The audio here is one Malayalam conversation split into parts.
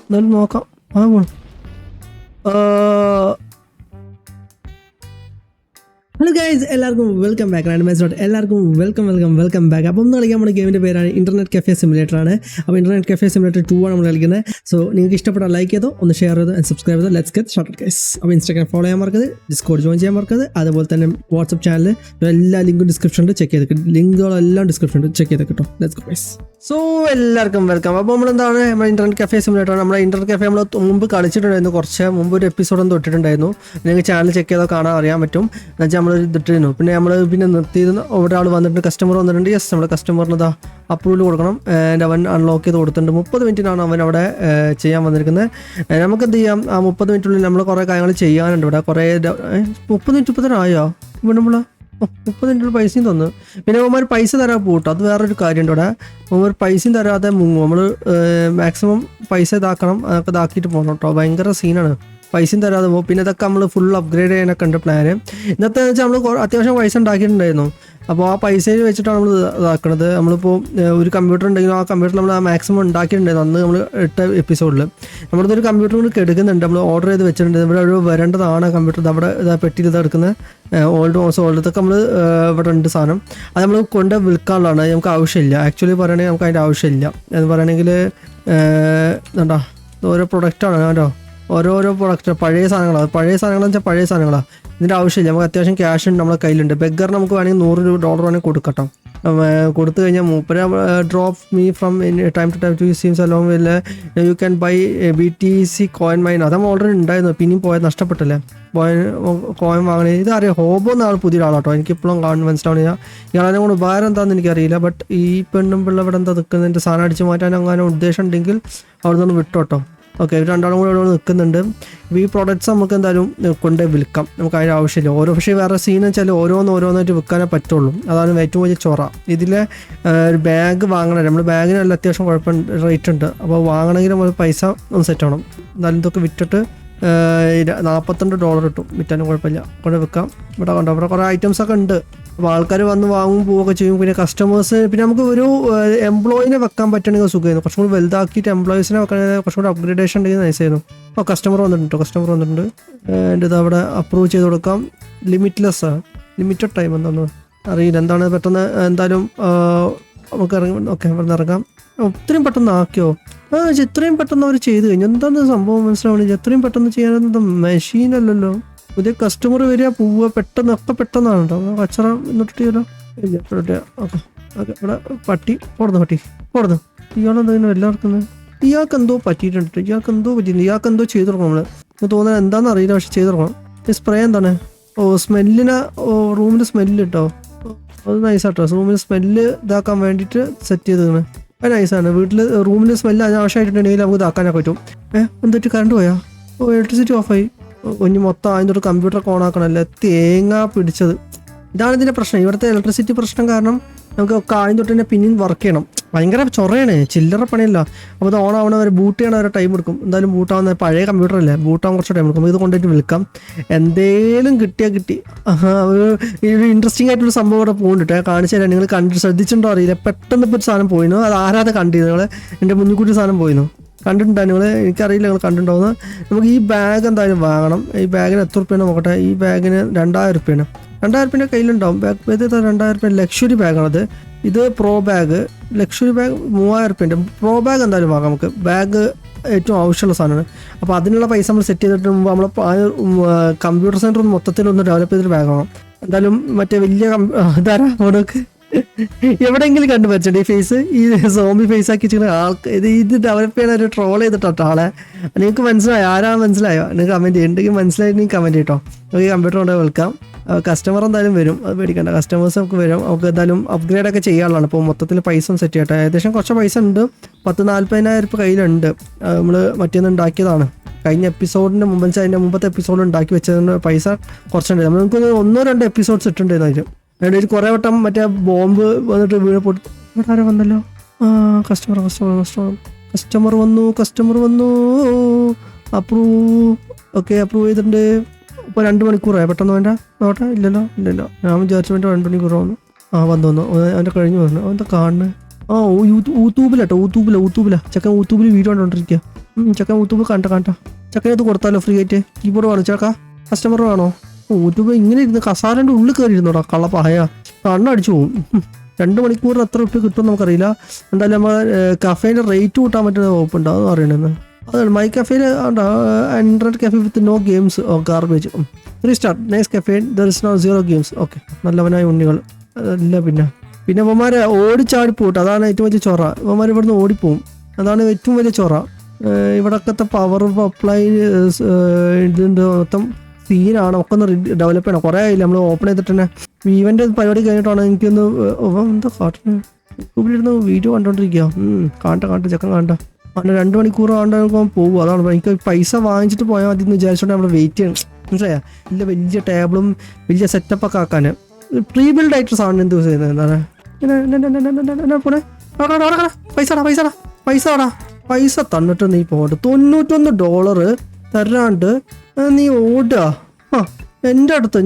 എന്നാലും നോക്കാം. ആ പോണം. ഹലോ ഗൈസ്, എല്ലാവർക്കും വെൽക്കം ബാക്ക്. എല്ലാവർക്കും വെൽക്കം ബാക്ക്. അപ്പം ഒന്ന് കളിക്കാൻ നമ്മുടെ ഗെയിമിൻ്റെ പേരാണ് ഇന്റർനെറ്റ് കഫേ സിമുലേറ്റർ ആണ്. അപ്പോൾ ഇന്റർനെറ്റ് കഫേ സിമുലേറ്റർ 2 ആണ് നമ്മൾ കളിക്കുന്നത്. സോ നിങ്ങൾക്ക് ഇഷ്ടപ്പെട്ടാൽ ലൈക്ക് ചെയ്തോ, ഒന്ന് ഷെയർ ചെയ്തോ, സബ്സ്ക്രൈബ് ചെയ്തോ. Let's get started guys. അപ്പോൾ ഇൻസ്റ്റാഗ്രാം ഫോളോ ചെയ്യാൻ മറക്കരുത്, ഡിസ്കോഡ് ജോയിൻ ചെയ്യാൻ മറക്കരുത്. അതുപോലെ തന്നെ വാട്സ്ആപ്പ് ചാനൽ എല്ലാ ലിങ്കും ഡിസ്ക്രിപ്ഷനിൽ ചെക്ക് ചെയ്ത് ലിങ്കുകളെല്ലാം ഡിസ്ക്രിപ്ഷനിൽ ചെക്ക് ചെയ്ത് കിട്ടും. Let's go guys. സോ എല്ലാവർക്കും വെൽക്കം. അപ്പോൾ നമ്മളെന്താണ് നമ്മുടെ ഇന്റർനെറ്റ് കഫേ സിമുലേറ്റർ ആണ്. നമ്മുടെ ഇന്റർനെറ്റ് കഫേ നമ്മൾ മുമ്പ് കളിച്ചിട്ടുണ്ടായിരുന്നു, കുറച്ച് മുമ്പ് ഒരു എപ്പിസോഡൊന്നും തൊട്ടിട്ടുണ്ടായിരുന്നു. നിങ്ങൾക്ക് ചാനൽ ചെക്ക് ചെയ്തോ കാണാൻ അറിയാൻ പറ്റും. എന്നുവെച്ചാൽ നമ്മൾ ഇതിട്ടിരുന്നു. പിന്നെ നിർത്തിയിരുന്നു. ഒരാൾ വന്നിട്ടുണ്ട്, കസ്റ്റമർ വന്നിട്ടുണ്ട്. യെസ്, നമ്മുടെ കസ്റ്റമറിന് ഇതാ അപ്രൂവൽ കൊടുക്കണം. അവൻ അൺലോക്ക് ചെയ്ത് കൊടുത്തിട്ടുണ്ട്. 30 മിനിറ്റിനാണ് അവൻ അവിടെ ചെയ്യാൻ വന്നിരിക്കുന്നത്. നമുക്ക് എന്ത് ചെയ്യാം, ആ 30 മിനിറ്റിനുള്ളിൽ നമ്മൾ കുറേ കാര്യങ്ങൾ ചെയ്യാനുണ്ട്. ഇവിടെ കുറേ 30 മിനിറ്റ് ഇപ്പം തന്നെ ആയോ ഇവിടെ നമ്മൾ 30 മിനിറ്റ് പൈസയും തന്നു. പിന്നെ അവന്മാർ പൈസ തരാൻ പോട്ടോ, അത് വേറൊരു കാര്യമുണ്ട്. ഇവിടെ അവന്മാർ പൈസയും തരാതെ മുങ്ങും. നമ്മൾ മാക്സിമം പൈസ ഇതാക്കണം, അതൊക്കെ ഇതാക്കിയിട്ട് പോകണം കേട്ടോ. ഭയങ്കര സീനാണ്. പൈസയും തരാതെ പോകും. പിന്നെ ഇതൊക്കെ നമ്മൾ ഫുൾ അപ്ഗ്രേഡ് ചെയ്യാനൊക്കെ ഉണ്ട് പ്ലാന്. ഇന്നത്തെ വെച്ചാൽ നമ്മൾ അത്യാവശ്യം പൈസ ഉണ്ടാക്കിയിട്ടുണ്ടായിരുന്നു. അപ്പോൾ ആ പൈസയിൽ വെച്ചിട്ടാണ് നമ്മൾ ഇതാക്കുന്നത്. നമ്മളിപ്പോൾ ഒരു കമ്പ്യൂട്ടർ ഉണ്ടെങ്കിലും ആ കമ്പ്യൂട്ടറിൽ നമ്മൾ ആ മാക്സിമം ഉണ്ടാക്കിയിട്ടുണ്ടായിരുന്നു അന്ന് നമ്മൾ ഇട്ട എപ്പിസോഡിൽ. നമ്മളിതൊരു കമ്പ്യൂട്ടർ കൊണ്ട് എടുക്കുന്നുണ്ട്, നമ്മൾ ഓർഡർ ചെയ്ത് വെച്ചിട്ടുണ്ട്. ഇവിടെ ഒരു വരേണ്ടതാണ് കമ്പ്യൂട്ടർ. അവിടെ ഇതാ പെട്ടിയിൽ ഇത് എടുക്കുന്നത് ഓൾഡ് ഇതൊക്കെ നമ്മൾ ഇവിടെ ഉണ്ട് സാധനം. അത് നമ്മൾ കൊണ്ട് വിൽക്കാനുള്ളതാണ്, നമുക്ക് ആവശ്യമില്ല. ആക്ച്വലി പറയുകയാണെങ്കിൽ നമുക്ക് അതിൻ്റെ ആവശ്യമില്ല എന്ന് പറയുകയാണെങ്കിൽ എന്താ ഓരോ പ്രൊഡക്റ്റാണ് കേട്ടോ, ഓരോരോ പ്രൊഡക്റ്റ്. പഴയ സാധനങ്ങളാണ് വെച്ചാൽ പഴയ സാധനങ്ങളാണ്. ഇതിൻ്റെ ആവശ്യമില്ല. നമുക്ക് അത്യാവശ്യം ക്യാഷ് ഉണ്ട് നമ്മുടെ കയ്യിലുണ്ട്. ബെഗർ നമുക്ക് വേണമെങ്കിൽ $100 വേണമെങ്കിൽ കൊടുക്കട്ടോ. കൊടുത്തു കഴിഞ്ഞാൽ മൂപ്പര് drop me from time to time to seems along വില്ല you can buy BTC coin mine. അത് നമ്മൾ ഓൾറെഡി ഉണ്ടായിരുന്നു, പിന്നെയും പോയത് നഷ്ടപ്പെട്ടല്ലേ കോയിൻ വാങ്ങണേ. ഇതറിയാം, ഹോബോ എന്ന ആൾ പുതിയ ആളാട്ടോ. എനിക്കിപ്പോഴും മനസ്സിലാവണില്ല ഇയാളെ കൊണ്ട് ഉപകാരം എന്താണെന്ന് എനിക്കറിയില്ല. ബട്ട് ഈ പെണ്ണും പിള്ള ഇവിടെ എന്താ നിൽക്കുന്നതിൻ്റെ സാധനം അടിച്ച് മാറ്റാൻ അങ്ങനെ ഉദ്ദേശം ഉണ്ടെങ്കിൽ അവിടെ നിന്ന് വിട്ടോട്ടോ. ഓക്കെ, രണ്ടാളും കൂടെ ഇവിടെ നിൽക്കുന്നുണ്ട്. ഈ പ്രോഡക്റ്റ്സ് നമുക്ക് എന്തായാലും കൊണ്ട് വിൽക്കാം, നമുക്ക് അതിൻ്റെ ആവശ്യമില്ല. പക്ഷേ വേറെ സീൻ വെച്ചാൽ ഓരോന്നായിട്ട് വിൽക്കാനേ പറ്റുള്ളൂ. അതാണ് ഏറ്റവും വലിയ ചൊറ. ഇതിലെ ഒരു ബാഗ് വാങ്ങണം. നമ്മൾ ബാഗിനല്ല അത്യാവശ്യം കുഴപ്പം റേറ്റ് ഉണ്ട്. അപ്പോൾ വാങ്ങണമെങ്കിൽ നമ്മൾ പൈസ ഒന്ന് സെറ്റ് ആവണം. എന്നാലും ഇതൊക്കെ വിറ്റിട്ട് $42 കിട്ടും. വിറ്റാനും കുഴപ്പമില്ല, കൊണ്ട് വിൽക്കാം. ഇവിടെ കണ്ടോ, ഇവിടെ കുറേ ഐറ്റംസൊക്കെ ഉണ്ട്. അപ്പോൾ ആൾക്കാർ വന്ന് വാങ്ങും പോവുകയൊക്കെ ചെയ്യും. പിന്നെ കസ്റ്റമേഴ്സ്, പിന്നെ നമുക്ക് ഒരു എംപ്ലോയിനെ വെക്കാൻ പറ്റണമെങ്കിൽ സുഖമായിരുന്നു. കുറച്ചും കൂടി വലുതാക്കിയിട്ട് എംപ്ലോയീസിനെ വെക്കണമെങ്കിൽ കുറച്ചും കൂടി അപ്ഗ്രേഡേഷൻ ഉണ്ടെങ്കിൽ നൈസായിരുന്നു. അപ്പോൾ കസ്റ്റമർ വന്നിട്ടുണ്ട്. എൻ്റെ ഇത് അവിടെ അപ്രൂവ് ചെയ്ത് കൊടുക്കാം. ലിമിറ്റ്ലെസ്സാണ്, ലിമിറ്റഡ് ടൈം എന്താണെന്ന് അറിയില്ല. എന്താണ് പെട്ടെന്ന് എന്തായാലും നമുക്ക് ഓക്കെ ഇവിടെ നിന്ന് ഇറങ്ങാം. ഒത്തിരിയും പെട്ടെന്ന് ആക്കിയോ? ഇത്രയും പെട്ടെന്ന് അവർ ചെയ്ത് കഴിഞ്ഞു. എന്താണ് സംഭവം മനസ്സിലാവണില്ല. എത്രയും പെട്ടെന്ന് ചെയ്യാനെന്താ മെഷീനല്ലല്ലോ. പുതിയ കസ്റ്റമർ വരിക പോവുക പെട്ടെന്നാണ് കേട്ടോ. കച്ചറ എന്നിട്ടില്ലോ ഇല്ല. ഓക്കെ ഇവിടെ പട്ടി പോടുന്നു. ഇയാളെന്താ എല്ലാവർക്കും ഇയാൾക്ക് എന്തോ പറ്റിയിട്ടുണ്ട്. ഇയാൾക്ക് എന്തോ ചെയ്തു തുടങ്ങണം. നമ്മൾ തോന്നുന്നത് എന്താണെന്ന് അറിയില്ല, പക്ഷെ ചെയ്തു തുടങ്ങണം. ഈ സ്പ്രേ എന്താണ്? റൂമിൻ്റെ സ്മെല്ല് കേട്ടോ. അത് നൈസാട്ടോ. റൂമിൻ്റെ സ്മെല്ല് ഇതാക്കാൻ വേണ്ടിയിട്ട് സെറ്റ് ചെയ്തതാണ്. അത് നൈസാണ്. വീട്ടിൽ റൂമിൻ്റെ സ്മെല്ല് അനാവശ്യമായിട്ടുണ്ടെങ്കിൽ നമുക്ക് ഇതാക്കാനൊക്കെ പറ്റും. എന്തിട്ട് കറണ്ട് പോയാ? ഇലക്ട്രിസിറ്റി ഓഫായി. കുഞ്ഞ് മൊത്തം അതിൻ്റെ ഒരു കമ്പ്യൂട്ടറൊക്കെ ഓണാക്കണമല്ലേ. തേങ്ങ പിടിച്ചത്. ഇതാണ് ഇതിൻ്റെ പ്രശ്നം. ഇവിടുത്തെ ഇലക്ട്രിസിറ്റി പ്രശ്നം കാരണം നമുക്ക് ഒക്കെ ആദ്യം തൊട്ട് തന്നെ പിന്നെയും വർക്ക് ചെയ്യണം. ഭയങ്കര ചൊറയാണ്, ചില്ലറ പണിയല്ല. അപ്പോൾ ഇത് ഓണാവണ വരെ ബൂട്ട് ചെയ്യണ വരെ ടൈം എടുക്കും. എന്തായാലും ബൂട്ടാവുന്ന പഴയ കമ്പ്യൂട്ടറല്ലേ, ബൂട്ടാവാൻ കുറച്ച് ടൈം എടുക്കും. ഇത് കൊണ്ടുപോയിട്ട് വിൽക്കാം. എന്തേലും കിട്ടി. ഒരു ഇൻട്രസ്റ്റിംഗ് ആയിട്ടൊരു സംഭവം ഇവിടെ പോകുന്നുണ്ട്. ഞാൻ കാണിച്ചു തരാം. നിങ്ങൾ ശ്രദ്ധിച്ചിട്ടുണ്ടോ അറിയില്ല. പെട്ടെന്ന് ഇപ്പോൾ ഒരു സാധനം പോയിരുന്നു. അത് ആരാതെ കണ്ടിരുന്നു. നിങ്ങൾ എൻ്റെ മുന്നിൽക്കൂട്ടി സാധനം പോയിരുന്നു. കണ്ടിട്ടുണ്ടോ നിങ്ങൾ? എനിക്കറിയില്ല നിങ്ങൾ കണ്ടിട്ടുണ്ടോയെന്ന്. നമുക്ക് ഈ ബാഗ് എന്തായാലും വാങ്ങണം. ഈ ബാഗിന് എത്ര റുപ്യാണ് നോക്കട്ടെ. ഈ ബാഗിന് $2000. $2000 കയ്യിലുണ്ടാവും. ബാഗ് ഇത് $2000 ലക്ഷറി ബാഗാണത്. ഇത് pro bag. Luxury bag $3000. Pro bag എന്തായാലും വാങ്ങാം നമുക്ക്. ബാഗ് ഏറ്റവും ആവശ്യമുള്ള സാധനമാണ്. അപ്പോൾ അതിനുള്ള പൈസ നമ്മൾ സെറ്റ് ചെയ്തിട്ട് മുമ്പ് നമ്മൾ കമ്പ്യൂട്ടർ സെൻറ്റർ മൊത്തത്തിലൊന്ന് ഡെവലപ്പ് ചെയ്തിട്ട് ബാഗ് വാങ്ങാം. എന്തായാലും മറ്റേ വലിയ ഇതാരാ നമുക്ക് എവിടെയെങ്കിലും കണ്ടു പറ്റണ്ടേ ഈ ഫേസ്, ഈ സോംബി ഫേസ് ആക്കി വെച്ചിട്ട് ആൾക്ക് ഇത് ഡെവലപ്പ് ചെയ്യാൻ ഒരു ട്രോൾ ചെയ്തിട്ടോ ആളെ. നിങ്ങൾക്ക് മനസ്സിലായോ? ആരാണ് മനസ്സിലായോ? നിങ്ങൾക്ക് കമൻറ്റ് ഉണ്ടെങ്കിൽ മനസ്സിലായിട്ട് കമൻറ്റ് ചെയ്യട്ടോ. നമുക്ക് ഈ കമ്പ്യൂട്ടർ കൊണ്ട് വിൽക്കാം. കസ്റ്റമർ എന്തായാലും വരും, അത് പേടിക്കണ്ട. കസ്റ്റമേഴ്സ് നമുക്ക് വരും. നമുക്ക് എന്തായാലും അപ്ഗ്രേഡൊക്കെ ചെയ്യാനുള്ളതാണ്. ഇപ്പോൾ മൊത്തത്തിൽ പൈസ സെറ്റ് ചെയ്യട്ടെ. ഏകദേശം കുറച്ച് പൈസ ഉണ്ട്. 40,000-40,000 കയ്യിലുണ്ട്. നമ്മൾ മറ്റേന്ന് ഉണ്ടാക്കിയതാണ്. കഴിഞ്ഞ എപ്പിസോഡിൻ്റെ അതിൻ്റെ മുമ്പത്തെ എപ്പിസോഡ് ഉണ്ടാക്കി വെച്ചതിന് പൈസ കുറച്ചുണ്ട്. നമുക്ക് 1-2 എപ്പിസോഡ്സ് ഇട്ടുണ്ടായിരുന്നു. അതിൽ കുറേ വട്ടം മറ്റേ ബോംബ് വന്നിട്ട് വീണ് പൊട്ടി. ഇവിടെ ആരോ വന്നല്ലോ. കസ്റ്റമർ വന്നു. അപ്രൂവ് ചെയ്തിട്ടുണ്ട്. ഇപ്പോൾ 2 മണിക്കൂറായി. പെട്ടെന്ന് വേണ്ട നോട്ടെ. ഇല്ലല്ലോ. ഞാൻ വിചാരിച്ചു വേണ്ട 2 മണിക്കൂർ വന്നു. വന്നു അവൻ്റെ കഴിഞ്ഞു വന്നു. അവൻ്റെ കാണുന്നത് ആ യൂട്യൂബിലാട്ടോ യൂട്യൂബിലാ ചെക്കൻ യൂട്യൂബിൽ വീഡിയോ കണ്ടോണ്ടിരിക്കുക. ചെക്കൻ യൂട്യൂബ് കണ്ട ചെക്കൻ ഇത് കൊടുത്താലോ ഫ്രീ ആയിട്ട്. കീബോർഡ് വേണോ ചേക്കാ? കസ്റ്റമർ വേണോ? യൂട്യൂബ് ഇങ്ങനെ ഇരുന്ന് കസാരൻ്റെ ഉള്ളിൽ കയറി ഇരുന്നോടാ കള്ളപ്പായ. കണ്ണടിച്ചു പോകും. 2 മണിക്കൂറിന് എത്ര റുപ്യ കിട്ടുമെന്ന് നമുക്കറിയില്ല. എന്തായാലും നമ്മൾ കഫേൻ്റെ റേറ്റ് കൂട്ടാൻ പറ്റുന്ന വകുപ്പുണ്ട് അതെന്ന് പറയണെന്ന്. അതാണ് മൈ കഫേയിൽ internet cafe with no games garbage 3 star nice cafe there is no 0 games. Okay നല്ലവനായ ഉണ്ണികൾ. അല്ല പിന്നെ ഇവന്മാരെ ഓടിച്ചാടി പോട്ടെ. അതാണ് ഏറ്റവും വലിയ ചൊറ. ഇവന്മാർ ഇവിടുന്ന് ഓടിപ്പോവും. അതാണ് ഏറ്റവും വലിയ ചൊറ. ഇവിടൊക്കത്തെ പവർ അപ്ലൈ ഇതിൻ്റെ മൊത്തം സീനാണ്. ഒക്കെ ഒന്ന് ഡെവലപ്പ് ചെയ്യണം. കുറേ ആയില്ല നമ്മൾ ഓപ്പൺ ചെയ്തിട്ട് തന്നെ. ഈവൻ്റെ പരിപാടി കഴിഞ്ഞിട്ടാണ് എനിക്കൊന്ന് എന്താ കാട്ടുന്നത്. യൂട്യൂബിലിരുന്ന് വീഡിയോ കണ്ടോണ്ടിരിക്കുക. കാണട്ടെ ചെക്കൻ കാണട്ടെ. അങ്ങനെ 2 മണിക്കൂർ കാണാൻ പോകും. അതാണ് എനിക്ക് പൈസ വാങ്ങിച്ചിട്ട് പോയാൽ മതി എന്ന് വിചാരിച്ചോണ്ട് നമ്മൾ വെയിറ്റ് ചെയ്യണം. മനസ്സിലായാ? ഇല്ല വലിയ ടേബിളും വലിയ സെറ്റപ്പൊക്കെ ആക്കാൻ പ്രീ ബിൽഡ് ആയിട്ട് സാധനം എന്ത് യൂസ് ചെയ്യുന്നത്. എന്താണ് പോണേ? പൈസ തന്നിട്ട് നീ പോട്ടെ. $91 തരാണ്ട് നീ ഓടുക. എൻ്റെ അടുത്ത്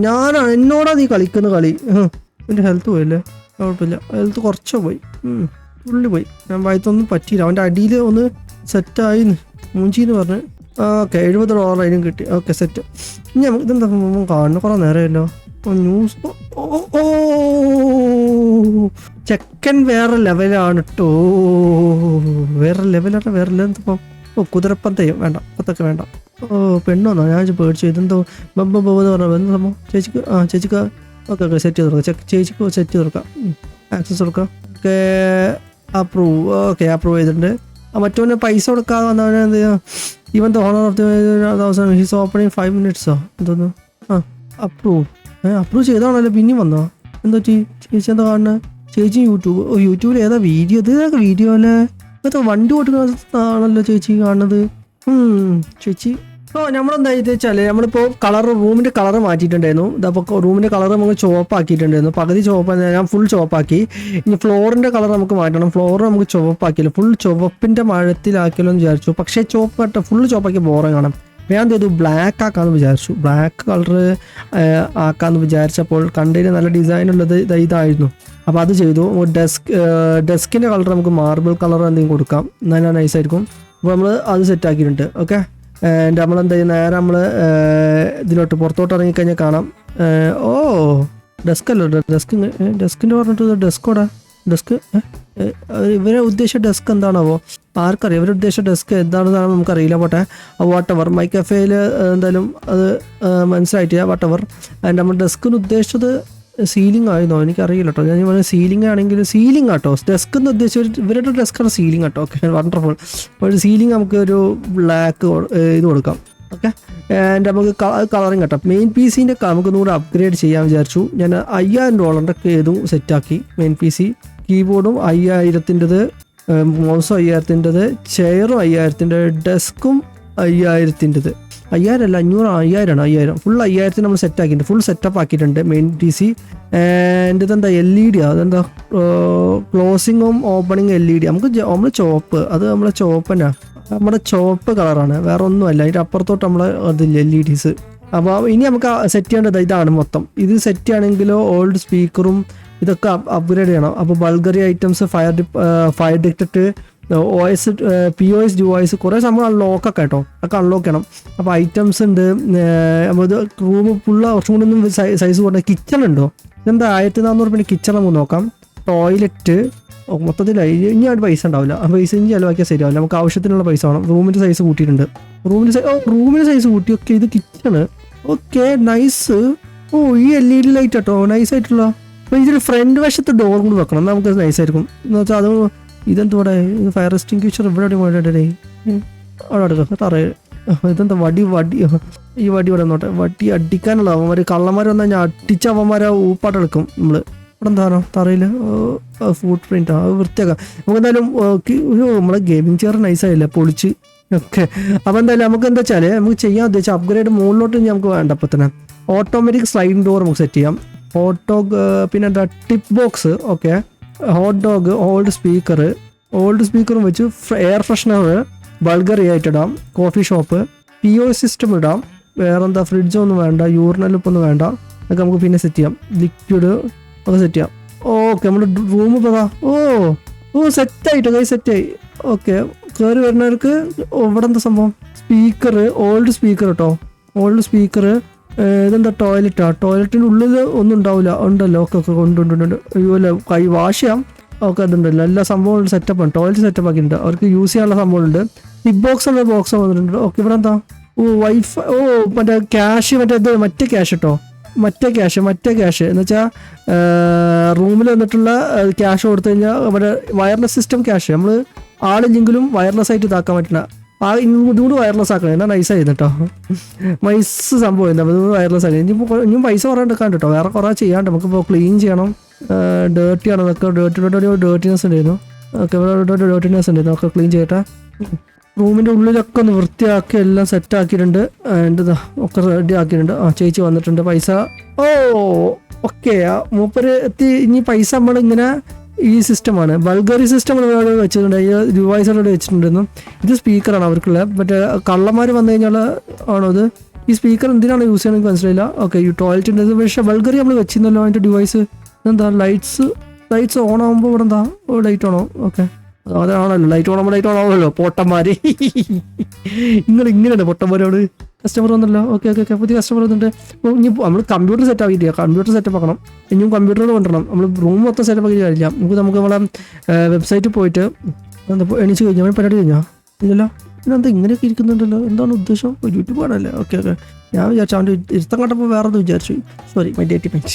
എന്നോടാ നീ കളിക്കുന്ന കളി. എൻ്റെ ഹെൽത്ത് പോയല്ലേ? കുഴപ്പമില്ല, ഹെൽത്ത് കുറച്ച് പോയി, ഉള്ളി പോയി. ഞാൻ വയത്തൊന്നും പറ്റിയില്ല. അവൻ്റെ അടിയിൽ ഒന്ന് സെറ്റായി മൂഞ്ചിന്ന് പറഞ്ഞ്. ഓക്കെ $70 അതിനും കിട്ടി. Okay set. ഇനി ഇതെന്താ കാണുന്നു കുറേ നേരമല്ലോ ന്യൂസ്. ഓ ചെക്കൻ വേറെ ലെവലാണ് കേട്ടോ. വേറെ ലെവലിപ്പം. കുതിരപ്പന്തയും വേണ്ട, അപ്പത്തൊക്കെ വേണ്ട. പെണ്ണോന്നോ? ഞാൻ പേടിച്ചു. ഇതെന്തോ ബബ്ബ എന്ന് പറഞ്ഞാൽ എന്ത് സംഭവം? ചേച്ചിക്ക് ഓക്കെ സെറ്റ് ചെയ്ത് കൊടുക്കാം. ചേച്ചിക്ക് സെറ്റ് ചെയ്ത് കൊടുക്കാം. ആക്സസ് കൊടുക്കാം. ഓക്കെ അപ്രൂവ് ചെയ്തിട്ടുണ്ട്. മറ്റവന് പൈസ കൊടുക്കാതെ വന്നവനെ എന്ത് ചെയ്യാം? Even the owner of the his opening 5 മിനിറ്റ്സോ എന്തോന്നു. അപ്രൂവ് ചെയ്താണല്ലോ പിന്നെയും വന്നോ? എന്താ ചേച്ചി എന്താ കാണുന്നത്? ചേച്ചി യൂട്യൂബിൽ ഏതാ വീഡിയോ? ഇതൊക്കെ വീഡിയോ അല്ലേ? ഇതൊക്കെ വണ്ടി ഓട്ടുന്നതാണല്ലോ ചേച്ചി കാണുന്നത്. ചേച്ചി നമ്മളെന്താ വെച്ചാൽ നമ്മളിപ്പോൾ റൂമിൻ്റെ കളറ് മാറ്റിയിട്ടുണ്ടായിരുന്നു. ഇതപ്പോൾ റൂമിൻ്റെ കളർ നമുക്ക് ചുവപ്പാക്കിയിട്ടുണ്ടായിരുന്നു. പകുതി ചുവപ്പ് ഞാൻ ഫുൾ ചുവപ്പാക്കി. ഇനി ഫ്ലോറിൻ്റെ കളർ നമുക്ക് മാറ്റണം. ഫ്ലോർ നമുക്ക് ചുവപ്പാക്കിയില്ല, ഫുൾ ചുവപ്പിൻ്റെ മഴത്തിലാക്കിയല്ലോ എന്ന് വിചാരിച്ചു. പക്ഷേ ഫുൾ ചുവപ്പാക്കി ബോറിങ് കാണാം. ഞാൻ ചെയ്തു ബ്ലാക്ക് ആക്കാമെന്ന് വിചാരിച്ചു. ബ്ലാക്ക് കളർ ആക്കാമെന്ന് വിചാരിച്ചപ്പോൾ കണ്ടതിന് നല്ല ഡിസൈൻ ഉള്ളത് ഇതായിരുന്നു. അപ്പോൾ അത് ചെയ്തു. ഡെസ്കിൻ്റെ കളർ നമുക്ക് മാർബിൾ കളർ എന്തെങ്കിലും കൊടുക്കാം, നല്ല നൈസായിരിക്കും. അപ്പോൾ നമ്മൾ അത് സെറ്റാക്കിയിട്ടുണ്ട്. ഓക്കെ നമ്മളെന്താ ചെയ്യുക? നേരെ നമ്മൾ ഇതിലോട്ട് പുറത്തോട്ട് ഇറങ്ങിക്കഴിഞ്ഞാൽ കാണാം. ഡെസ്കല്ലോ ഡെസ്കിൻ്റെ പറഞ്ഞിട്ട് ഡെസ്ക് ഇവരെ ഉദ്ദേശിച്ച ഡെസ്ക് എന്താണാവോ? ആർക്കറിയാം ഇവരുടെ ഉദ്ദേശിച്ച ഡെസ്ക് എന്താണെന്നാണ് നമുക്കറിയില്ല. പോട്ടെ, വാട്ടെവർ മൈ കഫേയിൽ എന്തായാലും അത് മനസ്സിലായിട്ടില്ല. വാട്ടെവർ നമ്മൾ ഡെസ്കിന് ഉദ്ദേശിച്ചത് സീലിംഗ് ആയിരുന്നോ? എനിക്കറിയില്ല കേട്ടോ. ഞാൻ പറഞ്ഞ സീലിംഗ് ആണെങ്കിൽ സീലിംഗ് ആട്ടോ. ഡെസ്ക് എന്ന് ഉദ്ദേശിച്ച ഇവരുടെ ഡെസ്ക്കാണ് സീലിംഗ് ആട്ടോ. Okay wonderful. ഒരു സീലിംഗ് നമുക്ക് ഒരു ബ്ലാക്ക് ഇത് കൊടുക്കാം. ഓക്കെ നമുക്ക് കളറിങ് കേട്ടോ. മെയിൻ പി സിൻ്റെ നമുക്ക് ഒന്നുകൂടെ അപ്ഗ്രേഡ് ചെയ്യാൻ വിചാരിച്ചു. ഞാൻ $5000 ഇതും സെറ്റാക്കി. മെയിൻ പി സി കീബോർഡും 5000-ൻ്റെത്, മൗസും 5000-ൻ്റെത്, ചെയറും 5000-ൻ്റെ, ഡെസ്കും 5000-ൻ്റെത്. 5000 അല്ല 5000 ഫുൾ 5000 നമ്മൾ സെറ്റാക്കിയിട്ടുണ്ട്. ഫുൾ സെറ്റപ്പ് ആക്കിയിട്ടുണ്ട് മെയിൻ പി സി. എൻ്റെ ഇതെന്താ LED അതെന്താ ക്ലോസിങ്ങും ഓപ്പണിങ് LED. നമ്മൾ ചുവപ്പ്, അത് നമ്മളെ ചുവപ്പ് തന്നെ, നമ്മുടെ ചുവപ്പ് കളറാണ്, വേറെ ഒന്നുമല്ല. അതിൻ്റെ അപ്പുറത്തോട്ട് നമ്മളെ അതില്ല LEDs. അപ്പോൾ ഇനി നമുക്ക് സെറ്റ് ചെയ്യേണ്ടത് ഇതാണ് മൊത്തം. ഇത് സെറ്റ് ചെയ്യണമെങ്കിലോ ഓൾഡ് സ്പീക്കറും ഇതൊക്കെ അപ്ഗ്രേഡ് ചെയ്യണം. അപ്പോൾ Bulgari items, fire detect, OS POS DOS കുറേ സംഭവം അൺലോക്കൊക്കെ കേട്ടോ. അതൊക്കെ അൺലോക്ക് ചെയ്യണം. അപ്പോൾ ഐറ്റംസ് ഉണ്ട്. അപ്പോൾ ഇത് റൂം ഫുള്ള് കുറച്ചും കൂടി ഒന്നും സൈസ് കൊണ്ട്. കിച്ചൺ ഉണ്ടോ? ഇതെന്താ 1400 കിച്ചൺ നമുക്ക് നോക്കാം. ടോയ്ലറ്റ് മൊത്തത്തിൽ ഇനി അവിടെ പൈസ ഉണ്ടാവില്ല. ആ പൈസ ഇനി ചിലവാക്കിയാൽ ശരിയാവില്ല. നമുക്ക് ആവശ്യത്തിനുള്ള പൈസ വേണം. റൂമിൻ്റെ സൈസ് കൂട്ടിയിട്ടുണ്ട്. റൂമിൻ്റെ സൈസ് കൂട്ടി. ഓക്കെ ഇത് കിച്ചണ്. Okay nice. ഈ LED ലൈറ്റ് കേട്ടോ നൈസായിട്ടുള്ള. അപ്പോൾ ഇതിൽ ഫ്രണ്ട് വശത്ത് ഡോർ കൂടി വെക്കണം, നമുക്ക് നൈസായിരിക്കും. എന്ന് വെച്ചാൽ അത് ഇതെന്തോടെ ഇത് ഫയർ എക്സ്റ്റിംഗ്വിഷർ ഇവിടെ വേണ്ടേ അവിടെ എടുക്കാം. തറയിൽ ഇതെന്താ വടി ഈ വടി ഇവിടെ നോട്ടെ. വടി അടിക്കാനുള്ള അവന്മാർ കള്ളന്മാർ വന്നാൽ ഞാൻ അടിച്ച അവന്മാരെ ഊപ്പാട്ടെടുക്കും നമ്മൾ. ഇവിടെ എന്താണോ തറയിൽ ഫുട് പ്രിൻ്റ് അത് വൃത്തിയാക്കാം. നമുക്ക് എന്തായാലും നമ്മളെ ഗെയിമിംഗ് ചെയർ നൈസായില്ല പൊളിച്ച്. ഓക്കെ അപ്പോൾ എന്തായാലും നമുക്ക് എന്താ വെച്ചാൽ നമുക്ക് ചെയ്യാൻ ഉദ്ദേശിച്ച അപ്ഗ്രേഡ് മുകളിലോട്ട് നമുക്ക് വേണ്ട. അപ്പോൾ തന്നെ ഓട്ടോമാറ്റിക് സ്ലൈഡിംഗ് ഡോർ നമുക്ക് സെറ്റ് ചെയ്യാം. പിന്നെ എന്താ tip box. Okay hot dog, old സ്പീക്കറും വെച്ച് എയർ ഫ്രഷ്നർ ബൾഗറി ആയിട്ട് ഇടാം. കോഫി ഷോപ്പ്, POS സിസ്റ്റം ഇടാം. വേറെന്താ ഫ്രിഡ്ജൊന്നും വേണ്ട, യൂറിനൽ ഇപ്പം ഒന്നും വേണ്ട. അതൊക്കെ നമുക്ക് പിന്നെ സെറ്റ് ചെയ്യാം. ലിക്വിഡ് ഒക്കെ സെറ്റ് ചെയ്യാം. ഓക്കെ നമ്മുടെ റൂം ഇപ്പം ഓ സെറ്റായിട്ട് കൈ സെറ്റായി. ഓക്കെ, കയറി വരുന്നവർക്ക് ഇവിടെ എന്താ സംഭവം? സ്പീക്കർ, ഓൾഡ് സ്പീക്കർ കേട്ടോ, ഓൾഡ് സ്പീക്കർ. ഇതെന്താ ടോയ്ലറ്റാ? ടോയ്ലറ്റിൻ്റെ ഉള്ളിൽ ഒന്നും ഉണ്ടാവില്ല. ഉണ്ടല്ലോ, ഓക്കെ ഓക്കെ ഉണ്ട്. അയ്യോ അല്ല, കൈ വാഷ് ചെയ്യാം. ഓക്കെ, അതുണ്ടല്ലോ, എല്ലാ സംഭവങ്ങളും സെറ്റപ്പാണ്. ടോയ്ലറ്റ് സെറ്റപ്പ് ആക്കിയിട്ടുണ്ട്. അവർക്ക് യൂസ് ചെയ്യാനുള്ള സംഭവമുണ്ട്. ടിപ്പ് ബോക്സ് ഉള്ള ബോക്സ് വന്നിട്ടുണ്ട്. ഓക്കെ, ഇവിടെ എന്താ? ഓ വൈഫൈ. ഓ മറ്റേ ക്യാഷ്, മറ്റേ ക്യാഷ് കേട്ടോ, മറ്റേ ക്യാഷ് എന്ന് വെച്ചാൽ റൂമിൽ വന്നിട്ടുള്ള ക്യാഷ് കൊടുത്തു കഴിഞ്ഞാൽ അവിടെ വയർലെസ് സിസ്റ്റം ക്യാഷ്. നമ്മൾ ആളില്ലെങ്കിലും വയർലെസ് ആയിട്ട് ഇതാക്കാൻ പറ്റില്ല. ഇതുകൊണ്ട് വയർലെസ് ആക്കണം. എന്നാ നൈസ് ആയിരുന്നു കേട്ടോ, നൈസ് സംഭവം. എന്താ വയർലെസ് ആക്കി ഇനിയും പൈസ കുറേ എടുക്കാണ്ട് കേട്ടോ, വേറെ കുറേ ചെയ്യാണ്ട്. നമുക്കിപ്പോൾ ക്ലീൻ ചെയ്യണം, ഡേർട്ടി ആണ് അതൊക്കെ. ഡേർട്ടിനെസ് ഉണ്ടായിരുന്നു. ഓക്കെ, ഇവിടെ ഡേർട്ടിനെസ് ഉണ്ടായിരുന്നു. ഒക്കെ ക്ലീൻ ചെയ്യട്ടെ. റൂമിൻ്റെ ഉള്ളിലൊക്കെ ഒന്ന് വൃത്തിയാക്കി എല്ലാം സെറ്റ് ആക്കിയിട്ടുണ്ട്. എന്താ ഒക്കെ റെഡി ആക്കിയിട്ടുണ്ട്. ചേച്ചി വന്നിട്ടുണ്ട്. പൈസ ഓക്കെ, മൂപ്പര് എത്തി. ഇനി പൈസ നമ്മളിങ്ങനെ ഈ സിസ്റ്റമാണ്, ബൾഗറി സിസ്റ്റം വെച്ചിട്ടുണ്ട്. ഈ ഡിവൈസോടെ വെച്ചിട്ടുണ്ടെന്നും. ഇത് സ്പീക്കറാണ് അവർക്കുള്ള. മറ്റേ കള്ളന്മാർ വന്നു കഴിഞ്ഞാൽ ആണോ ഇത്? ഈ സ്പീക്കർ എന്തിനാണ് യൂസ് ചെയ്യണമെന്ന് മനസ്സിലായില്ല. ഓക്കെ, ഈ ടോയ്ലറ്റിൻ്റെ. പക്ഷേ ബൾഗറി നമ്മൾ വെച്ചിരുന്നല്ലോ അതിൻ്റെ ഡിവൈസ്. ഇതെന്താ? ലൈറ്റ്സ് ഓൺ ആകുമ്പോൾ ഇവിടെ എന്താ? ലൈറ്റ് ആണോ? ഓക്കെ, അതാണല്ലോ ലൈറ്റ് ഓണാവുമല്ലോ പൊട്ടന്മാര്. ഇങ്ങനെയാണ് പൊട്ടന്മാരോട്. കസ്റ്റമർ വന്നല്ലോ. ഓക്കെ, പുതിയ കസ്റ്റമർ വന്നിട്ട് ഇനി നമ്മൾ കമ്പ്യൂട്ടർ സെറ്റ് ആക്കിയിട്ടില്ല. കമ്പ്യൂട്ടർ സെറ്റപ്പ് ആക്കണം. ഇനിയും കമ്പ്യൂട്ടറിൽ കൊണ്ടുവരണം. നമ്മൾ റൂം മൊത്തം സെറ്റപ്പ് ആക്കി കാര്യമില്ല. നമുക്ക് നമ്മളെ വെബ്സൈറ്റിൽ പോയിട്ട് എന്താ എണീച്ച് കഴിഞ്ഞാൽ പരിപാടി കഴിഞ്ഞാൽ ഇല്ലല്ലോ. പിന്നെന്താ ഇങ്ങനെയൊക്കെ ഇരിക്കുന്നുണ്ടല്ലോ? എന്താണ് ഉദ്ദേശം? യൂട്യൂബ് കാണല്ലേ? ഓക്കെ, ഞാൻ വിചാരിച്ചു അവൻ്റെ ഇരുത്തം കണ്ടപ്പോൾ വേറെ ഒന്ന് വിചാരിച്ചു. Sorry, my date mind.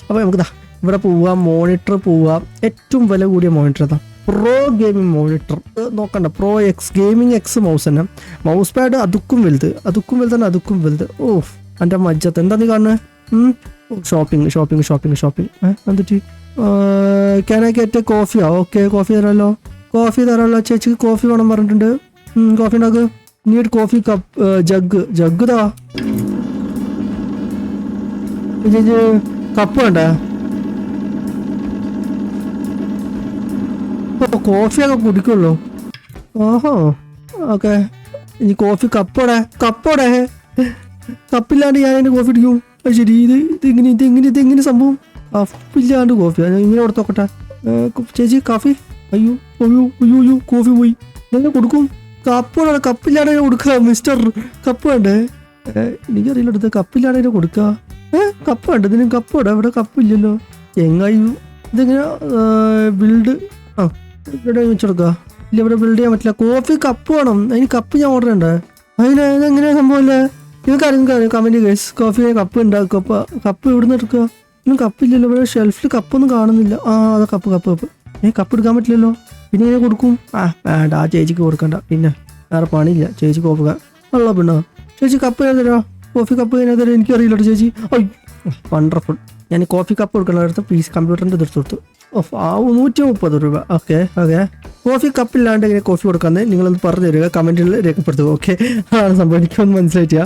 അപ്പോൾ നമുക്കിതാ ഇവിടെ പോവാം, മോണിറ്റർ പോവാം. ഏറ്റവും വില കൂടിയ മോണിറ്റർ അതാ, പ്രോ ഗെയിമിംഗ് മോണിറ്റർ. നോക്കണ്ട, pro X gaming X mouse തന്നെ. മൗസ് പാഡ് അതുക്കും വലുത്. ഓ എൻ്റെ മജ്ജത്ത് എന്താ നീ കാണുന്നത്? ഷോപ്പിംഗ്. എന്നിട്ട് ക്യാൻ ഐ ഗെറ്റ് കോഫിയാ? ഓക്കെ, കോഫി തരാമല്ലോ. ചേച്ചിക്ക് കോഫി വേണം പറഞ്ഞിട്ടുണ്ട്. കോഫി ഉണ്ടാക്ക്. നീഡ് കോഫി കപ്പ്, ജഗ് താ. കപ്പ് വേണ്ടേ? കോഫിയൊക്കെ കുടിക്കുള്ളൂ. ഓഹോ, ഓക്കെ. ഇനി കോഫി കപ്പോടെ കപ്പില്ലാണ്ട് ഞാൻ എൻ്റെ കോഫി അടിക്കും. അത് ശരി, ഇതെങ്ങനെ സംഭവം? കപ്പില്ലാണ്ട് കോഫി ഇങ്ങനെ കൊടുത്തോക്കട്ടെ. ചേച്ചി കാഫി. അയ്യോ കോഫി പോയി. ഇതെങ്ങനെ കൊടുക്കും? കപ്പില്ലാണ്ട് കൊടുക്കുക മിസ്റ്റർ. കപ്പ് വേണ്ടേ? എനിക്കറിയില്ല, എടുത്ത് കപ്പില്ലാണ്ട് കൊടുക്കുക. കപ്പ് വേണ്ട, ഇതിന് കപ്പ് വേണ്ട. ഇവിടെ കപ്പില്ലല്ലോ. എങ്ങായു ഇതെങ്ങനെ ബിൽഡ്? ഇവിടെ വെച്ചെടുക്കുക. ഇല്ല, ഇവിടെ ബിൽഡ് ചെയ്യാൻ പറ്റില്ല. കോഫി കപ്പ് വേണം. അതിന് കപ്പ് ഞാൻ ഓർഡർ ചെയ്യണ്ടേ? ഇതെങ്ങനെയാ സംഭവമല്ലേ? നിങ്ങൾക്ക് കമൻറ്റ് ഗൈസ്. കോഫി കപ്പ് ഉണ്ടാക്കുക. കപ്പ് ഇവിടുന്ന് എടുക്കുക. ഒന്നും കപ്പില്ലല്ലോ. ഇവിടെ ഷെൽഫിൽ കപ്പൊന്നും കാണുന്നില്ല. അതാ കപ്പ്. കപ്പ് എടുക്കാൻ പറ്റില്ലല്ലോ. പിന്നെ എങ്ങനെ കൊടുക്കും? വേണ്ട, ആ ചേച്ചിക്ക് കൊടുക്കണ്ട. പിന്നെ വേറെ പണിയില്ല. ചേച്ചി കോഫി ഉള്ള പെണ്ണോ? ചേച്ചി കപ്പ് ഞാൻ തരാം. കോഫി കപ്പ് ഞാൻ തരാം. എനിക്കറിയില്ലോ ചേച്ചി. വണ്ടർഫുൾ. ഞാൻ കോഫി കപ്പ് കൊടുക്കണ പീസ് കമ്പ്യൂട്ടറിൻ്റെ എടുത്ത് കൊടുത്തു. 130 രൂപ. ഓക്കെ. കോഫി കപ്പില്ലാണ്ട് ഇങ്ങനെ കോഫി കൊടുക്കാമെന്ന് നിങ്ങളൊന്ന് പറഞ്ഞു തരിക, കമൻറ്റിൽ രേഖപ്പെടുത്തുക. ഓക്കെ, അതാണ് സംഭവം. എനിക്കൊന്നും മനസ്സിലായിട്ടില്ല.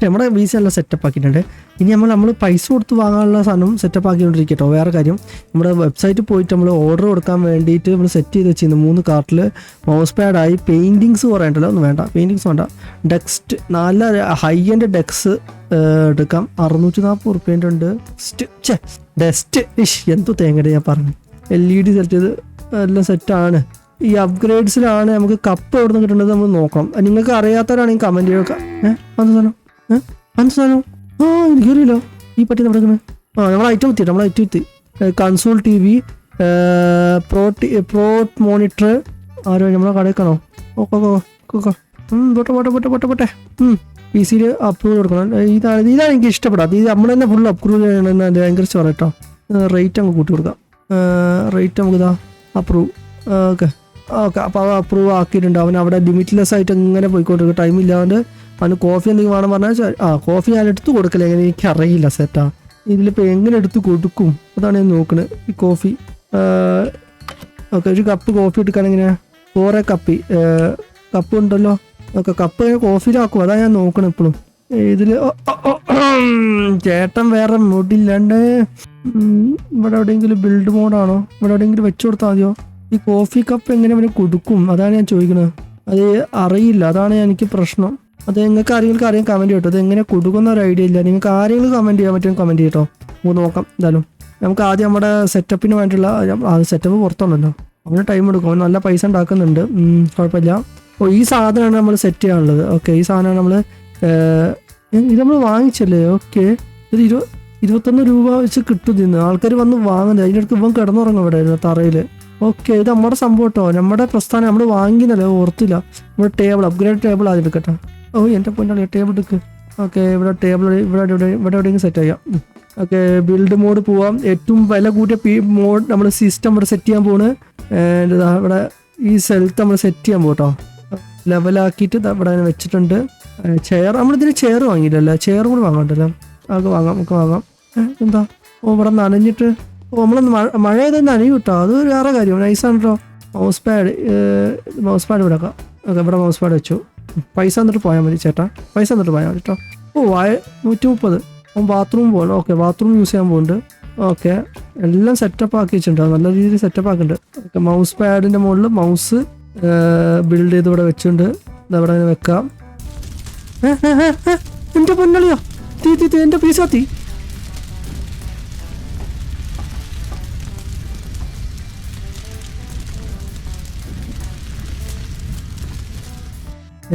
നമ്മുടെ വീസ എല്ലാം സെറ്റപ്പ് ആക്കിയിട്ടുണ്ട്. ഇനി നമ്മൾ പൈസ കൊടുത്ത് വാങ്ങാനുള്ള സാധനം സെറ്റപ്പ് ആക്കിക്കൊണ്ടിരിക്കട്ടോ. വേറെ കാര്യം, നമ്മുടെ വെബ്സൈറ്റിൽ പോയിട്ട് നമ്മൾ ഓർഡർ കൊടുക്കാൻ വേണ്ടിയിട്ട് നമ്മൾ സെറ്റ് ചെയ്ത് വെച്ചിരുന്നു 3 കാർട്ടിൽ. മൗസ് പാഡായി, പെയിൻറ്റിങ്സ് കുറേ ഉണ്ടല്ലോ. ഒന്നും വേണ്ട, പെയിൻറ്റിങ്സ് വേണ്ട. ഡെക്സ്റ്റ്, നല്ല ഹൈ എൻഡ് ഡെക്സ് എടുക്കാം. 640 റുപ്യേൻ്റെ ഉണ്ട്. ഡെസ്റ്റ് എന്തോ തേങ്ങയുടെ ഞാൻ പറഞ്ഞു. LED സെറ്റ് ചെയ്ത് എല്ലാം സെറ്റാണ്. ഈ അപ്ഗ്രേഡ്സിലാണ് നമുക്ക് കപ്പ് എവിടെ നിന്ന് കിട്ടുന്നത് നമ്മൾ നോക്കണം. നിങ്ങൾക്ക് അറിയാത്തവരാണെങ്കിൽ കമൻറ്റ് ചെയ്യുക. സാധനം എനിക്കറിയില്ല. ഈ പറ്റി നടക്കുന്നത് നമ്മൾ ഐറ്റം എത്തി. Console TV, pro monitor. ആരോ നമ്മളെ കടയിൽക്കാണോ? പോട്ടെ. PC അപ്രൂവ് കൊടുക്കണം. ഇതാണ് എനിക്ക് ഇഷ്ടപ്പെടാത്ത. ഇത് നമ്മൾ തന്നെ ഫുൾ അപ്രൂവ് ചെയ്യണമെന്ന് എൻ്റെ ഭയങ്കര ചോറ കേട്ടോ. റേറ്റ് അങ്ങ് കൂട്ടി കൊടുക്കാം. റേറ്റ് നമുക്ക് ഇതാ അപ്രൂവ്. ഓക്കെ. അപ്പോൾ അത് അപ്രൂവ് ആക്കിയിട്ടുണ്ട്. അവൻ അവിടെ ലിമിറ്റ്ലെസ് ആയിട്ട് ഇങ്ങനെ പോയിക്കൊണ്ടിരിക്കും. ടൈമില്ലാണ്ട് അവന് കോഫി എന്തെങ്കിലും വേണം പറഞ്ഞാൽ കോഫി ഞാൻ എടുത്ത് കൊടുക്കില്ല. എങ്ങനെ എനിക്കറിയില്ല സെറ്റാ. ഇതിലിപ്പോൾ എങ്ങനെ എടുത്ത് കൊടുക്കും അതാണ് ഞാൻ നോക്കുന്നത്. ഈ കോഫി ഓക്കെ, ഒരു കപ്പ് കോഫി എടുക്കുകയാണെങ്കിൽ 4 കപ്പ് ഉണ്ടല്ലോ. ഓക്കെ, കപ്പ് കോഫിയിലാക്കും. അതാണ് ഞാൻ നോക്കണം എപ്പോഴും. ഇതിൽ ചേട്ടൻ വേറെ മൂഡില്ലാണ്ട് ഇവിടെ എവിടെയെങ്കിലും ബിൽഡ് മോഡാണോ? ഇവിടെ എവിടെയെങ്കിലും വെച്ചു കൊടുത്താൽ മതിയോ? ഈ കോഫി കപ്പ് എങ്ങനെ അവന് കൊടുക്കും അതാണ് ഞാൻ ചോദിക്കുന്നത്. അത് അറിയില്ല, അതാണ് എനിക്ക് പ്രശ്നം. അത് നിങ്ങൾക്ക് ആരെങ്കിലും അറിയാൻ കമൻറ്റ് ചെയ്യട്ടോ. അത് എങ്ങനെ കൊടുക്കുന്ന ഒരു ഐഡിയ ഇല്ല. നിങ്ങൾക്ക് ആരെങ്കിലും കമൻറ്റ് ചെയ്യാൻ പറ്റും കമൻറ്റ് ചെയ്യട്ടോ. നമുക്ക് നോക്കാം എന്തായാലും. നമുക്ക് ആദ്യം നമ്മുടെ സെറ്റപ്പിന് വേണ്ടിയുള്ള സെറ്റപ്പ് പുറത്തുണ്ടല്ലോ, അവന് ടൈം എടുക്കും, അവൻ നല്ല പൈസ ഉണ്ടാക്കുന്നുണ്ട്, കുഴപ്പമില്ല. ഈ സാധനമാണ് നമ്മൾ സെറ്റ് ചെയ്യാനുള്ളത്. ഓക്കെ, ഈ സാധനമാണ് നമ്മൾ ഇത് നമ്മൾ വാങ്ങിച്ചല്ലേ. ഓക്കെ, ഇത് 21 രൂപ വെച്ച് കിട്ടും ഇതിന്ന്. ആൾക്കാർ വന്ന് വാങ്ങുന്നത്, അതിനിടയ്ക്ക് ഇവൻ കിടന്നുറങ്ങും ഇവിടെ തറയിൽ. ഓക്കെ, ഇത് നമ്മുടെ സംഭവം കേട്ടോ, നമ്മുടെ പ്രസ്ഥാനം നമ്മൾ വാങ്ങിയെന്നല്ലേ, ഓർത്തില്ല. ഇവിടെ ടേബിൾ, അപ്ഗ്രേഡ് ടേബിൾ ആദ്യം എടുക്കട്ടെ. എൻ്റെ പൊന്നാളി ടേബിൾ എടുക്ക്. ഓക്കെ, ഇവിടെ ടേബിൾ ഇവിടെ എവിടെയെങ്കിലും സെറ്റ് ചെയ്യാം. ഓക്കെ, ബിൽഡ് മോഡ് പോവാം. ഏറ്റവും വില കൂട്ടിയ മോഡ് നമ്മൾ സിസ്റ്റം ഇവിടെ സെറ്റ് ചെയ്യാൻ പോണ്. ഇവിടെ ഈ സ്ഥലത്ത് നമ്മൾ സെറ്റ് ചെയ്യാൻ പോട്ടോ, ലെവലാക്കിയിട്ട് ഇവിടെ വെച്ചിട്ടുണ്ട്. ചെയർ, നമ്മളിതിന് ചെയർ വാങ്ങിയില്ലല്ലോ, ചെയർ കൂടി വാങ്ങണ്ടല്ലോ. നമുക്ക് വാങ്ങാം. എന്താ ഇവിടെ നനഞ്ഞിട്ട് നമ്മളൊന്ന് മഴ ചെയ്താൽ നനയും കേട്ടോ, അത് വേറെ കാര്യം. നൈസാണ് കേട്ടോ. മൗസ് പാഡ് ഇവിടെ വെക്കാം. ഓക്കെ, ഇവിടെ മൗസ് പാഡ് വെച്ചു. പൈസ തന്നിട്ട് പോയാൽ മതി ചേട്ടാ, പൈസ തന്നിട്ട് പോയാൽ മതി കേട്ടോ. 130. ബാത്റൂം പോകണം. ഓക്കെ, ബാത്റൂം യൂസ് ചെയ്യാൻ പോകുന്നുണ്ട്. ഓക്കെ, എല്ലാം സെറ്റപ്പ് ആക്കി വെച്ചിട്ടുണ്ട്, നല്ല രീതിയിൽ സെറ്റപ്പ് ആക്കുന്നുണ്ട്. ഓക്കെ, മൗസ് പാഡിൻ്റെ മുകളിൽ മൗസ് ബിൽഡ് ചെയ്ത് ഇവിടെ വെച്ചിട്ടുണ്ട്. ഇതവിടെ വെക്കാം. എൻ്റെ പൊന്നളിയോ, എൻ്റെ പീസ് കത്തി.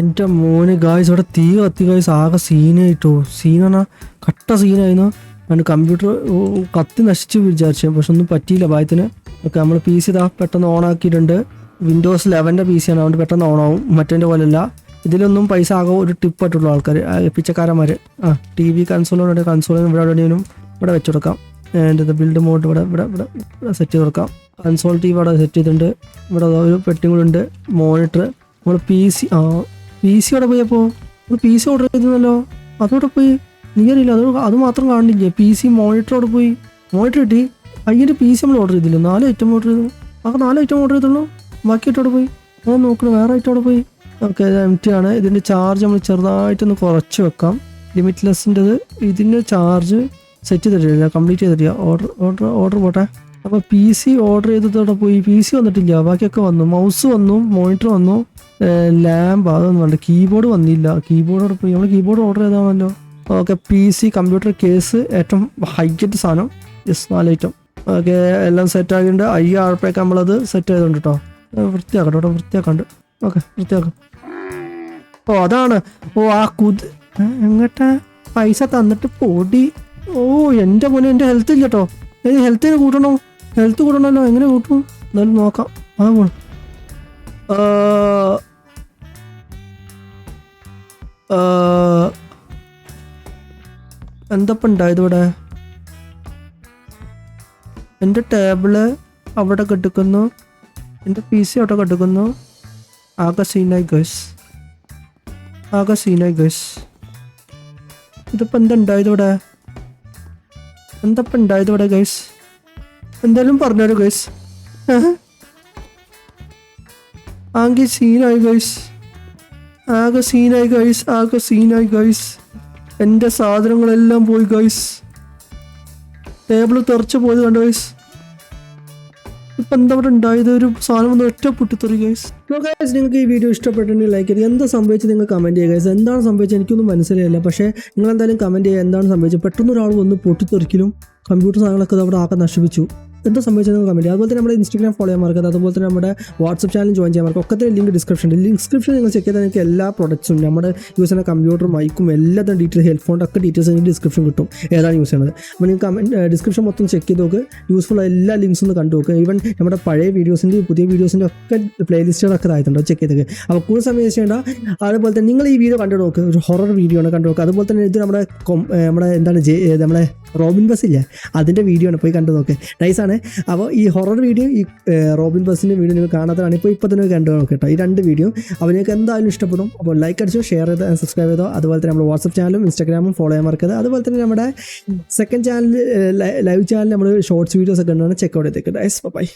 എൻ്റെ മോന് ഗായ്സ്, ഇവിടെ തീ കത്തി ഗായ്സ്, ആകെ സീനായിട്ടോ. സീനാണ്, കട്ട സീനായിരുന്നു. അതിൻ്റെ കമ്പ്യൂട്ടർ കത്തി നശിച്ച് വിചാരിച്ചു, പക്ഷെ ഒന്നും പറ്റിയില്ല ഭാഗ്യത്തിന്. ഓക്കെ, നമ്മൾ പി സി ഇതാ പെട്ടെന്ന് ഓൺ ആക്കിയിട്ടുണ്ട്. Windows 11 PC ആണ്, അതുകൊണ്ട് പെട്ടെന്ന് ഓണാവും. മറ്റേൻ്റെ പോലെയല്ല, ഇതിലൊന്നും പൈസ ആകെ ഒരു ടിപ്പായിട്ടുള്ള ആൾക്കാർ, പിച്ചക്കാരന്മാർ. TV കൺസോളുണ്ട്, കൺസോളിന് ഇവിടെ എവിടെയും ഇവിടെ വെച്ച് കൊടുക്കാം. എൻ്റെ ബിൽഡ് മോഡ് ഇവിടെ സെറ്റ് ചെയ്ത് കൊടുക്കാം. കൺസോൾ TV അവിടെ സെറ്റ് ചെയ്തിട്ടുണ്ട്. ഇവിടെ ഒരു പെട്ടിയും കൂടെ ഉണ്ട്. മോണിറ്റർ, നമ്മൾ PC അവിടെ പോയി. അപ്പോൾ നമ്മൾ PC ഓർഡർ ചെയ്തിരുന്നല്ലോ, അതോടെ പോയി. നീയറിയില്ല, അത് മാത്രം കാണുന്നില്ലേ. PC മോണിറ്റർ അവിടെ പോയി. മോണിറ്റർ കിട്ടി. അതിൻ്റെ PC നമ്മൾ ഓർഡർ ചെയ്തില്ല, 4 ഐറ്റം ഓർഡർ ചെയ്തു. 4 ഐറ്റം ഓർഡർ ചെയ്തുള്ളൂ, ബാക്കിയിട്ട് അവിടെ പോയി. അത് നോക്കണം, വേറെ ഐറ്റം അവിടെ പോയി. ഓക്കെ, ഇത് എംറ്റി ആണ്. ഇതിൻ്റെ ചാർജ് നമ്മൾ ചെറുതായിട്ടൊന്ന് കുറച്ച് വെക്കാം. ലിമിറ്റ്ലെസ്സിൻ്റെത് ഇതിൻ്റെ ചാർജ് സെറ്റ് ചെയ്തിട്ടില്ല, കംപ്ലീറ്റ് ചെയ്തിട്ടില്ല. ഓർഡർ പോട്ടെ. അപ്പോൾ PC ഓർഡർ ചെയ്തതോടെ പോയി. PC വന്നിട്ടില്ല, ബാക്കിയൊക്കെ വന്നു. മൗസ് വന്നു, മോണിറ്റർ വന്നു, ലാമ്പ് അതൊന്നും വേണ്ട. കീബോർഡ് വന്നില്ല, കീബോർഡോടെ പോയി. നമ്മൾ കീബോർഡ് ഓർഡർ ചെയ്താണല്ലോ. ഓക്കെ, PC കമ്പ്യൂട്ടർ കേസ് ഏറ്റവും ഹൈറ്റ് സാധനം, 4 ഐറ്റം. ഓക്കെ, എല്ലാം സെറ്റ് ആക്കിയിട്ടുണ്ട്. 5000 ഉറുപ്പികയ്ക്ക് നമ്മളത് സെറ്റ് ചെയ്തോണ്ട് കേട്ടോ. വൃത്തിയാക്കട്ടെ കേട്ടോ, വൃത്തിയാക്കാണ്ട്. ഓക്കെ, വൃത്തിയാക്കാം. അതാണ്. എങ്ങട്ടാ പൈസ തന്നിട്ട് പൊടി. എൻ്റെ മോനെ, എൻ്റെ ഹെൽത്ത് ഇല്ല കേട്ടോ. ഹെൽത്തിന് കൂട്ടണമല്ലോ. എങ്ങനെ കൂട്ടും എന്നാലും നോക്കാം. പോണം. എന്തപ്പം ഉണ്ടായത് ഇവിടെ? എൻ്റെ ടേബിള് അവിടെ കെട്ടിക്കുന്നു, എൻ്റെ PC അവിടെ കെട്ടിക്കുന്നു. ആകെ സീനായി ഗൈസ്. ഇതിപ്പോൾ എന്തുണ്ടായത് ഇവിടെ? ഗൈസ്? എന്തായാലും പറഞ്ഞുതരൂ ഗൈസ്. ആകെ സീനായി ഗൈസ്. എൻ്റെ സാധനങ്ങളെല്ലാം പോയി ഗൈസ്. ടേബിൾ തെറിച്ച് പോയത് കണ്ടു ഗൈസ്. ഇപ്പം എന്താ ഇവിടെ ഉണ്ടായത്? ഒരു സാധനം ഒന്ന് ഒറ്റ പൊട്ടിത്തെറി ഗൈസ്. നിങ്ങൾക്ക് ഈ വീഡിയോ ഇഷ്ടപ്പെട്ടിട്ടുണ്ടെങ്കിൽ ലൈക്ക് ചെയ്ത്, എന്താ സംഭവിച്ചത് നിങ്ങൾ കമൻറ്റ് ചെയ്യുക ഗൈസ്. എന്താണ് സംഭവിച്ചത് എനിക്കൊന്നും മനസ്സിലായില്ല, പക്ഷേ നിങ്ങൾ എന്തായാലും കമൻറ്റ് ചെയ്യുക എന്താണ് സംഭവിച്ചത്. പെട്ടെന്ന് ഒരാൾ വന്ന് പൊട്ടിത്തെറിക്കലും കമ്പ്യൂട്ടർ സാധനങ്ങളൊക്കെ അവിടെ ആകെ നശിപ്പിച്ചു. എന്താ സംഭവിച്ചത് നിങ്ങൾ കമൻറ്റ് ചെയ്യുക. അതുപോലെ തന്നെ നമ്മുടെ Instagram ഫോളോ ചെയ്യാൻ മറക്കരുത്. അതുപോലെ തന്നെ നമ്മുടെ വാട്സപ്പ് ചാനൽ ജോയിൻ ചെയ്യാൻ മറക്കുക. ഒക്കെ ലിങ്ക് ഡിസ്ക്രിപ്ഷൻ നിങ്ങൾ ചെക്ക് ചെയ്താൽ നിങ്ങൾക്ക് എല്ലാ പ്രൊഡക്ട്സും, നമ്മുടെ യൂസ് ചെയ്യുന്ന കമ്പ്യൂട്ടർ, മൈക്കും, എല്ലാത്തിനും ഡീറ്റെയിൽസ്, ഹെഡ്ഫോണിൻ്റെ ഒക്കെ ഡീറ്റെയിൽസ് നിങ്ങൾക്ക് ഡിസ്ക്രിപ്ഷൻ കിട്ടും, ഏതാണ് യൂസ് ചെയ്യുന്നത്. അപ്പോൾ നിങ്ങൾക്ക് ഡിസ്ക്രിപ്ഷൻ മൊത്തം ചെക്ക് ചെയ്ത് നോക്ക്. യൂസ്ഫുൾ എല്ലാ ലിങ്ക്സും ഒന്ന് കണ്ടു നോക്കുക. ഈവൻ നമ്മുടെ പഴയ വീഡിയോസിൻ്റെയും പുതിയ വീഡിയോസിൻ്റെ ഒക്കെ പ്ലേലിസ്റ്റുകളൊക്കെ ആയിട്ടുണ്ടോ, ചെക്ക് ചെയ്തേക്ക്. അപ്പോൾ കൂടുതൽ സമയം ചെയ്യേണ്ട. അതുപോലെ തന്നെ നിങ്ങൾ ഈ വീഡിയോ കണ്ടു നോക്ക്, ഒരു ഹൊറർ വീഡിയോ ആണ്, കണ്ടു നോക്കുക. അതുപോലെ തന്നെ ഇത് നമ്മുടെ നമ്മുടെ റോബിൻ ബസ് ഇല്ലേ, അതിൻ്റെ വീഡിയോ ആണ്, പോയി കണ്ടു നോക്ക്. നൈസാണ്. അപ്പോൾ ഈ ഹൊറർ വീഡിയോ, ഈ റോബിൻ ബസ്സിൻ്റെ വീഡിയോ നിങ്ങൾ കാണാത്തതാണ്, ഇപ്പോൾ തന്നെ കണ്ടു നോക്കട്ടോ ഈ 2 വീഡിയോ. അപ്പോൾ നിങ്ങൾക്ക് എന്തായാലും ഇഷ്ടപ്പെടും. അപ്പോൾ ലൈക്ക് അടിച്ചോ, ഷെയർ ചെയ്തോ, സബ്സ്ക്രൈബ് ചെയ്തോ. അതുപോലെ തന്നെ നമ്മുടെ വാട്സപ്പ് ചാനലും ഇൻസ്റ്റാഗ്രാമും ഫോളോ ചെയ്യാൻ മറക്കരുത്. അതുപോലെ തന്നെ നമ്മുടെ സെക്കൻഡ് ചാനൽ, ലൈവ് ചാനൽ, നമ്മൾ ഷോർട്സ് വീഡിയോസ് ഒക്കെ ഉണ്ടാണ്, ചെക്ക് ഔട്ട് ചെയ്തേക്കട്ടെ. ബൈ.